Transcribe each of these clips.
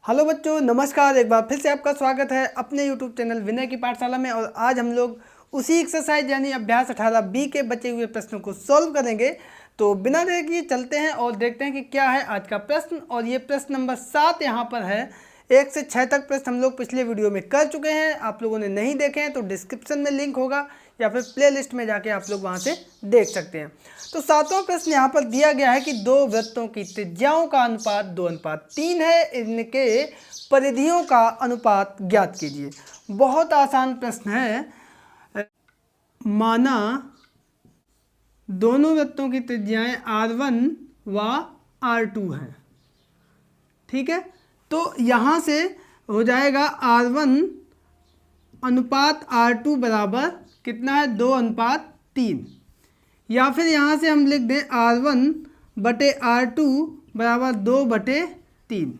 Hello बच्चों, नमस्कार। एक बार फिर से आपका स्वागत है अपने यूट्यूब चैनल विनय की पाठशाला में। और आज हम लोग उसी एक्सरसाइज यानी अभ्यास 18B के बचे हुए प्रश्नों को सॉल्व करेंगे। तो बिना देर किए चलते हैं और देखते हैं कि क्या है आज का प्रश्न। और ये प्रश्न नंबर 7 यहाँ पर है। 1 से 6 तक प्रश्न हम लोग पिछले वीडियो में कर चुके हैं। आप लोगों ने नहीं देखे हैं तो डिस्क्रिप्शन में लिंक होगा या फिर प्लेलिस्ट में जाके आप लोग वहाँ से देख सकते हैं। तो 7वां प्रश्न यहाँ पर दिया गया है कि दो वृत्तों की त्रिज्याओं का अनुपात 2:3 है। इनके परिधियों का अनुपात ज्ञात कीजिए। बहुत आसान प्रश्न है। माना दोनों वृत्तों की त्रिज्याएं R1 व R2 हैं, ठीक है। तो यहाँ से हो जाएगा R1 अनुपात R2 बराबर कितना है, 2:3। या फिर यहाँ से हम लिख दें R1 बटे R2 बराबर 2/3।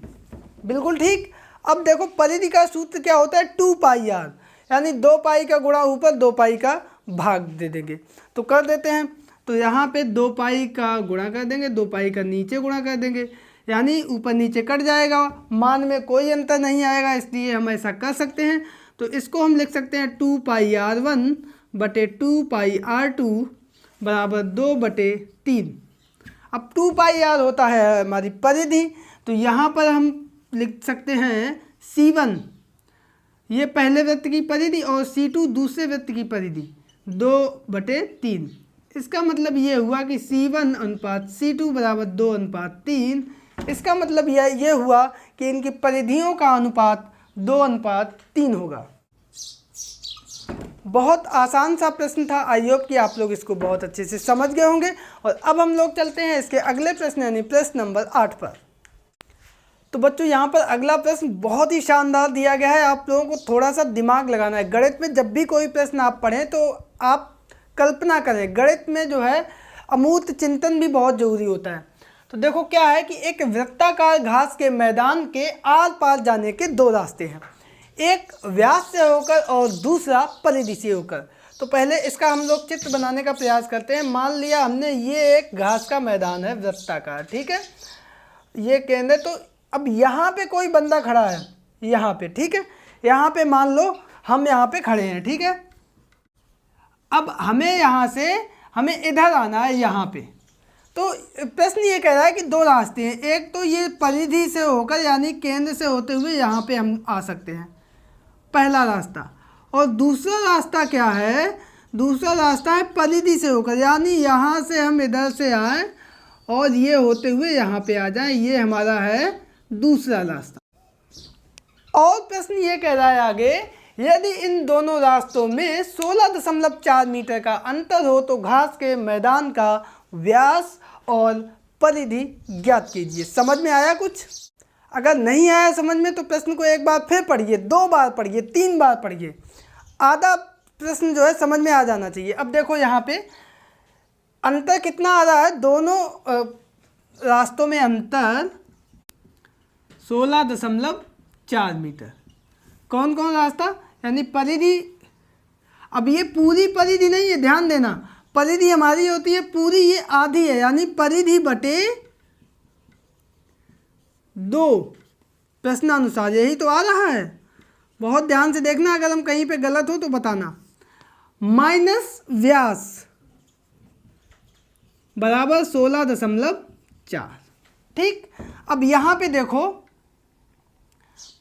बिल्कुल ठीक। अब देखो परिधि का सूत्र क्या होता है, 2πr, यानी 2π का गुणा ऊपर 2π का भाग दे देंगे। तो कर देते हैं। तो यहाँ पे 2π का गुणा कर देंगे, 2π का नीचे गुणा कर देंगे, यानी ऊपर नीचे कट जाएगा, मान में कोई अंतर नहीं आएगा, इसलिए हम ऐसा कर सकते हैं। तो इसको हम लिख सकते हैं 2πr1 बटे 2πr2 बराबर 2/3। अब 2πr होता है हमारी परिधि, तो यहाँ पर हम लिख सकते हैं C1 ये पहले वृत्त की परिधि और C2 दूसरे वृत्त की परिधि 2/3। इसका मतलब ये हुआ कि C1 अनुपात C2 बराबर 2:3। इसका मतलब ये हुआ कि इनकी परिधियों का अनुपात 2:3 होगा। बहुत आसान सा प्रश्न था। आई होप कि आप लोग इसको बहुत अच्छे से समझ गए होंगे। और अब हम लोग चलते हैं इसके अगले प्रश्न यानी प्रश्न नंबर 8 पर। तो बच्चों यहाँ पर अगला प्रश्न बहुत ही शानदार दिया गया है। आप लोगों को थोड़ा सा दिमाग लगाना है। गणित में जब भी कोई प्रश्न आप पढ़ें तो आप कल्पना करें। गणित में जो है अमूर्त चिंतन भी बहुत ज़रूरी होता है। तो देखो क्या है कि एक वृत्ताकार घास के मैदान के आर पार जाने के दो रास्ते हैं, एक व्यास से होकर और दूसरा परिधि से होकर। तो पहले इसका हम लोग चित्र बनाने का प्रयास करते हैं। मान लिया हमने ये एक घास का मैदान है वृत्ताकार, ठीक है, ये केंद्र। तो अब यहाँ पे कोई बंदा खड़ा है, यहाँ पे, ठीक है, यहाँ पे मान लो हम यहाँ पे खड़े हैं, ठीक है। अब हमें यहाँ से हमें इधर आना है यहाँ पे। तो प्रश्न ये कह रहा है कि दो रास्ते हैं, एक तो ये परिधि से होकर यानी केंद्र से होते हुए यहाँ पे हम आ सकते हैं, पहला रास्ता। और दूसरा रास्ता क्या है, दूसरा रास्ता है परिधि से होकर, यानी यहाँ से हम इधर से आए और ये होते हुए यहाँ पे आ जाए, ये हमारा है दूसरा रास्ता। और प्रश्न ये कह रहा है आगे, यदि इन दोनों रास्तों में 16.4 मीटर का अंतर हो तो घास के मैदान का व्यास और परिधि ज्ञात कीजिए। समझ में आया कुछ? अगर नहीं आया समझ में तो प्रश्न को एक बार फिर पढ़िए, 2 बार पढ़िए, 3 बार पढ़िए, आधा प्रश्न जो है समझ में आ जाना चाहिए। अब देखो यहाँ पे अंतर कितना आ रहा है, दोनों रास्तों में अंतर 16.4 मीटर। कौन कौन रास्ता, यानी परिधि। अब ये पूरी परिधि नहीं है, ध्यान देना, परिधि हमारी होती है पूरी, ये आधी है, यानी परिधि बटे 2। प्रश्नानुसार यही तो आ रहा है, बहुत ध्यान से देखना, अगर हम कहीं पे गलत हो तो बताना। माइनस व्यास बराबर 16.4, ठीक। अब यहाँ पे देखो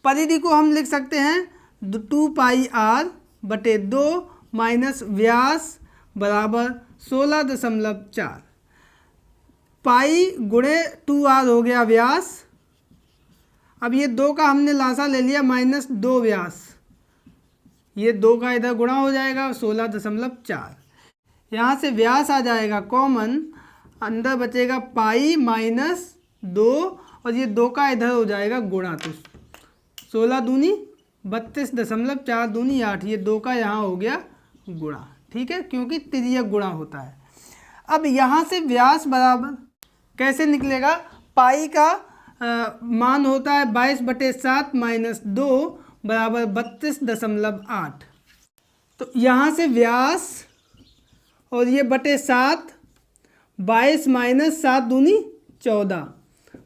परिधि को हम लिख सकते हैं 2πr बटे 2 माइनस व्यास बराबर 16.4। पाई गुणे 2r हो गया व्यास। अब ये 2 का हमने लासा ले लिया, -2 व्यास, ये 2 का इधर गुणा हो जाएगा 16.4। यहाँ से व्यास आ जाएगा कॉमन, अंदर बचेगा पाई -2 और ये 2 का इधर हो जाएगा गुणा, तो 16 दूनी 32.4 दूनी 8, ये 2 का यहाँ हो गया गुणा, ठीक है, क्योंकि तिर्यक गुणा होता है। अब यहाँ से व्यास बराबर कैसे निकलेगा, पाई का मान होता है 22/7 -2 बराबर 32.8। तो यहाँ से व्यास और ये बटे 7, 22 - 7 दूनी 14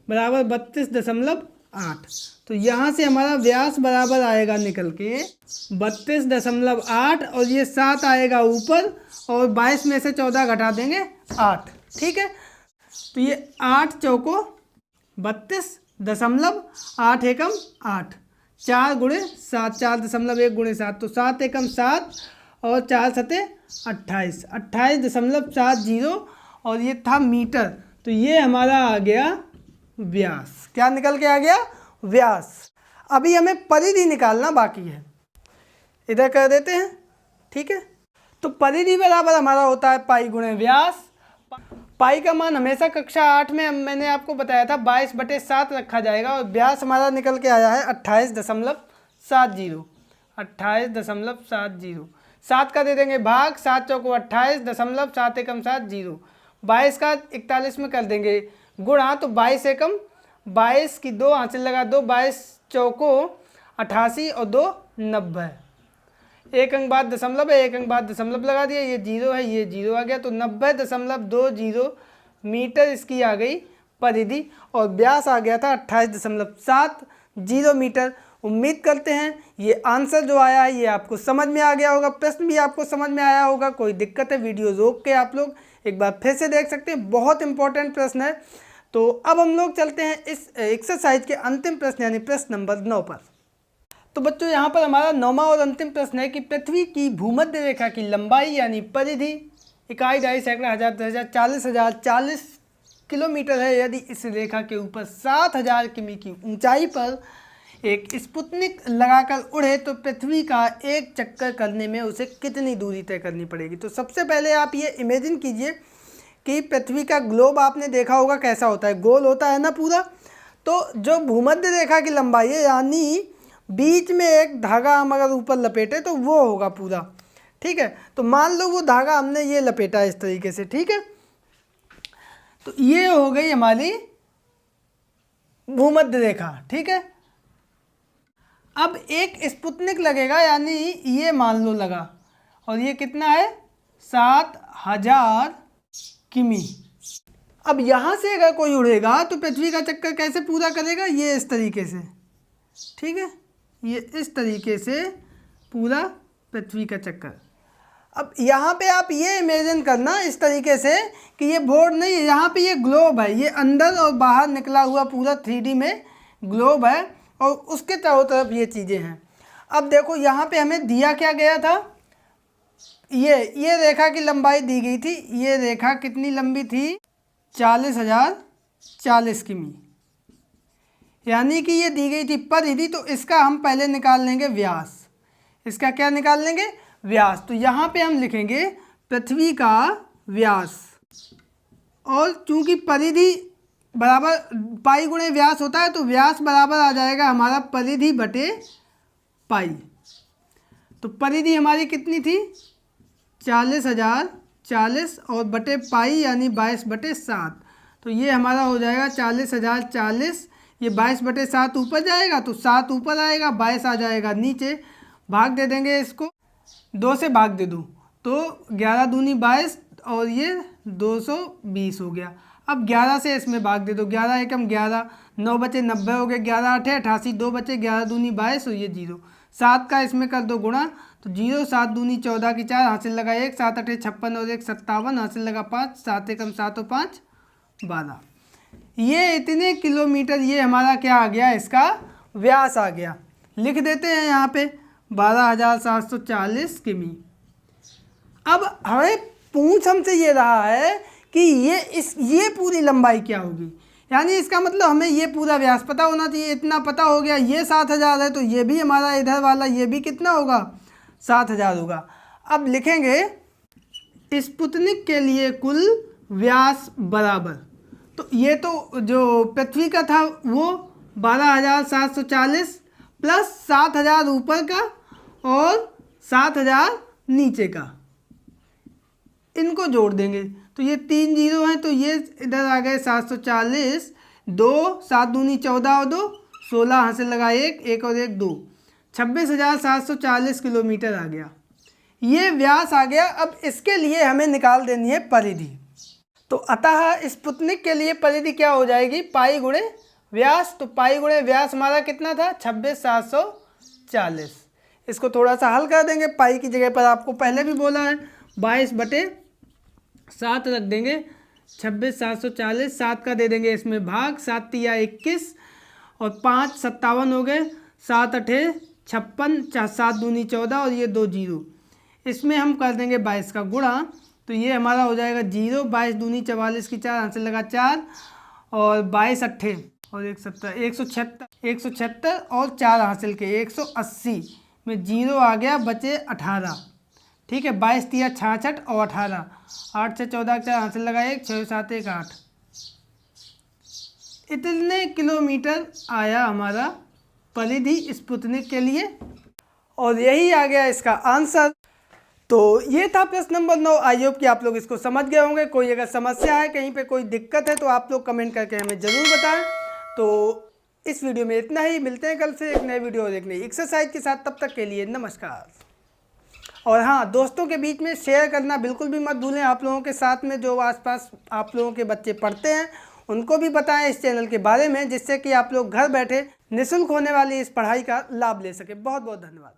बराबर 32.8। 8। तो यहाँ से हमारा व्यास बराबर आएगा निकल के 32.8 और ये 7 आएगा ऊपर और 22 में से 14 घटा देंगे 8। ठीक है, तो ये 8 चौको 32.8 एकम 8, 4 गुणे 7, 4.1 गुणे 7, तो 7 एकम 7 और 4 सते 28, 28.70 और ये था मीटर। तो ये हमारा आ गया व्यास। क्या निकल के आ गया? व्यास। अभी हमें परिधि निकालना बाकी है, इधर कर देते हैं। ठीक है, तो परिधि बराबर हमारा होता है पाई गुणे व्यास। पाई का मान हमेशा कक्षा 8 में मैंने आपको बताया था 22/7 रखा जाएगा और व्यास हमारा निकल के आया है 28.70, 28.70। 7 का दे देंगे भाग, 7 चौको 28.7 एकम 7 0, 22 का 41 में कर देंगे गुणा, तो 22 एकम 22 की 2 हाथ से लगा 2, 22 चौको 88 और 2 90, एक अंक बाद दशमलव है, एक अंक बाद दशमलव लगा दिया, ये 0 है, ये 0 आ गया, तो 90.20 मीटर इसकी आ गई परिधि और व्यास आ गया था 28.70 मीटर। उम्मीद करते हैं ये आंसर जो आया है ये आपको समझ में आ गया होगा, प्रश्न भी आपको समझ में आया होगा। कोई दिक्कत है वीडियो रोक के आप लोग एक बार फिर से देख सकते हैं, बहुत इंपॉर्टेंट प्रश्न है। तो अब हम लोग चलते हैं इस एक्सरसाइज के अंतिम प्रश्न यानी प्रश्न नंबर 9 पर। तो बच्चों यहाँ पर हमारा 9वां और अंतिम प्रश्न है कि पृथ्वी की भूमध्य रेखा की लंबाई यानी परिधि इकाई, ढाई, सैकड़ा, हजार, 10,000, 40,000, 40 किलोमीटर है। यदि इस रेखा के ऊपर 7,000 किमी की ऊंचाई पर एक स्पुतनिक लगाकर उड़े तो पृथ्वी का एक चक्कर करने में उसे कितनी दूरी तय करनी पड़ेगी। तो सबसे पहले आप ये इमेजिन कीजिए कि पृथ्वी का ग्लोब आपने देखा होगा कैसा होता है, गोल होता है ना पूरा। तो जो भूमध्य रेखा की लंबाई है यानी बीच में एक धागा हम अगर ऊपर लपेटे तो वो होगा पूरा। ठीक है, तो मान लो वो धागा हमने ये लपेटा इस तरीके से। ठीक है, तो ये हो गई हमारी भूमध्य रेखा। ठीक है, अब एक स्पुतनिक लगेगा यानी ये मान लो लगा और ये कितना है 7,000 किमी। अब यहाँ से अगर कोई उड़ेगा तो पृथ्वी का चक्कर कैसे पूरा करेगा, ये इस तरीके से। ठीक है, ये इस तरीके से पूरा पृथ्वी का चक्कर। अब यहाँ पे आप ये इमेजिन करना इस तरीके से कि ये बोर्ड नहीं है, यहाँ पे ये ग्लोब है, ये अंदर और बाहर निकला हुआ पूरा 3D में ग्लोब है और उसके चारों तरफ ये चीज़ें हैं। अब देखो यहाँ पे हमें दिया क्या गया था, ये रेखा की लंबाई दी गई थी। ये रेखा कितनी लंबी थी 40,040 किमी, यानी कि ये दी गई थी परिधि। तो इसका हम पहले निकाल लेंगे व्यास। इसका क्या निकाल लेंगे? व्यास। तो यहाँ पे हम लिखेंगे पृथ्वी का व्यास और चूंकि परिधि बराबर पाई गुणे व्यास होता है तो व्यास बराबर आ जाएगा हमारा परिधि बटे पाई। तो परिधि हमारी कितनी थी 40,040 और बटे पाई यानी 22/7। तो ये हमारा हो जाएगा 40,040, ये 22/7 ऊपर जाएगा तो 7 ऊपर आएगा, 22 आ जाएगा नीचे। भाग दे देंगे इसको, 2 से भाग दे दूँ तो 11 दूनी 22 और ये 220 हो गया। अब 11 से इसमें भाग दे दो, 11 एकम 11, 9 बचे 90 हो गए, 11 8 88, 2 बचे, 11 दूनी 22 और ये 0। 7 का इसमें कर दो गुणा तो 0, 7 दूनी 14 की 4, हासिल लगा 1, 7 8 56 और 1 57, हासिल लगा 5, 7 एकम 7 और 5 12। ये इतने किलोमीटर ये हमारा क्या आ गया, इसका व्यास आ गया। लिख देते हैं यहाँ पे 12,740 किमी। अब हमें पूछ हमसे ये रहा है कि ये पूरी लंबाई क्या होगी, यानी इसका मतलब हमें ये पूरा व्यास पता होना चाहिए। इतना पता हो गया, ये 7,000 है तो ये भी हमारा इधर वाला ये भी कितना होगा 7,000 होगा। अब लिखेंगे स्पुतनिक के लिए कुल व्यास बराबर, तो ये तो जो पृथ्वी का था वो 12,740 प्लस 7,000 ऊपर का और 7,000 नीचे का, इनको जोड़ देंगे तो ये 3 0 हैं तो ये इधर आ गए 740, 2 7 दूनी 14 और 2 16, हासिल लगा 1 और 1 2, 26,740 किलोमीटर आ गया। ये व्यास आ गया। अब इसके लिए हमें निकाल देनी है परिधि। तो अतः स्पुतनिक के लिए परिधि क्या हो जाएगी, पाई गुणे व्यास, तो पाई गुणे व्यास हमारा कितना था 26,740। इसको थोड़ा सा हल कर देंगे। पाई की जगह पर आपको पहले भी बोला है 22/7 रख देंगे। 26,740, 7 का दे देंगे इसमें भाग, 7 तिया 21 और 5 57 हो गए, 7 अठे 56, 7 दूनी 14 और ये 2 जीरो। इसमें हम कर देंगे 22 का गुणा, तो ये हमारा हो जाएगा 0। 22 दूनी 44 की 4 हाथ से लगा 4 और 22 अट्ठे और 176 और 4 हासिल के 180 में 0 आ गया, बचे 18। ठीक है, 22 तिया 66 और 18, 8 से 14 4 हासिल लगा 1, 6 7 1 8। इतने किलोमीटर आया हमारा परिधि स्पुतनिक के लिए और यही आ गया इसका आंसर। तो ये था प्रश्न नंबर 9। आई होप कि आप लोग इसको समझ गए होंगे। कोई अगर समस्या है, कहीं पे कोई दिक्कत है तो आप लोग कमेंट करके हमें ज़रूर बताएं। तो इस वीडियो में इतना ही। मिलते हैं कल से एक नए वीडियो और एक नई एक्सरसाइज के साथ। तब तक के लिए नमस्कार। और हाँ, दोस्तों के बीच में शेयर करना बिल्कुल भी मत भूलें। आप लोगों के साथ में जो आसपास आप लोगों के बच्चे पढ़ते हैं उनको भी बताएं इस चैनल के बारे में, जिससे कि आप लोग घर बैठे निःशुल्क होने वाली इस पढ़ाई का लाभ ले सकें। बहुत बहुत धन्यवाद।